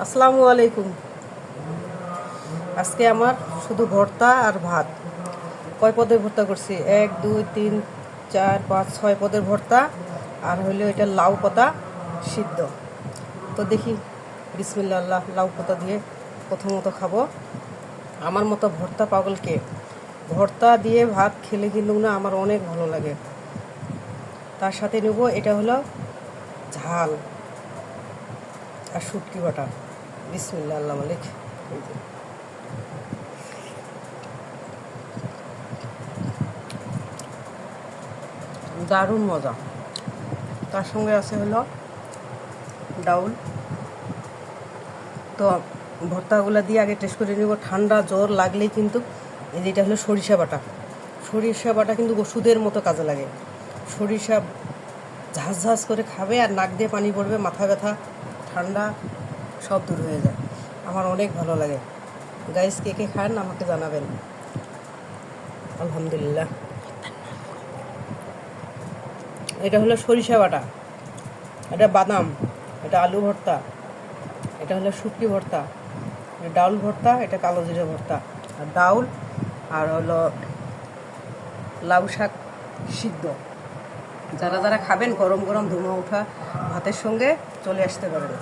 আসসালামু আলাইকুম। আজকে আমার শুধু ভর্তা আর ভাত। কয় পদের ভর্তা করছি? 1 2 3 4 5 6 পদের ভর্তা, আর হইলো এটা লাউ পাতা সিদ্ধ। তো দেখি, বিসমিল্লাহ, লাউ পাতা দিয়ে প্রথমত খাবো। আমার মতো ভর্তা পাগলকে ভর্তা দিয়ে ভাত খেলে কিন্তু না আমার অনেক ভালো লাগে। তার সাথে নেব এটা হলো ঝাল আর শুটকি বাটা। বিসমিল্লাহ, আল্লাহ মালিক। দারুণ মজা। তার সঙ্গে আছে হলো ডাউল। তো ভর্তাগুলো দিয়ে আগে টেস্ট করে নেব। ঠান্ডা জ্বর লাগলেই কিন্তু এই যেটা হলো সরিষা বাটা। সরিষা বাটা কিন্তু ওষুধের মতো কাজে লাগে। সরিষা ঝাঁঝ ঝাঁঝ করে খাবে আর নাক দিয়ে পানি পড়বে, মাথা ব্যথা, ঠান্ডা সব দূর হয়ে যায়। আমার অনেক ভালো লাগে। গাইস, কে কে খান আমাকে জানাবেন। আলহামদুলিল্লাহ। এটা হলো সরিষা বাটা, এটা বাদাম, এটা আলু ভর্তা, এটা হলো শুটকি ভর্তা, এটা ডাউল ভর্তা, এটা কালো জিরে ভর্তা। আর ডাউল আর হলো লাউ শাক সিদ্ধ। যারা যারা খাবেন গরম গরম ধুমা ওঠা ভাতের সঙ্গে চলে আসতে পারেন।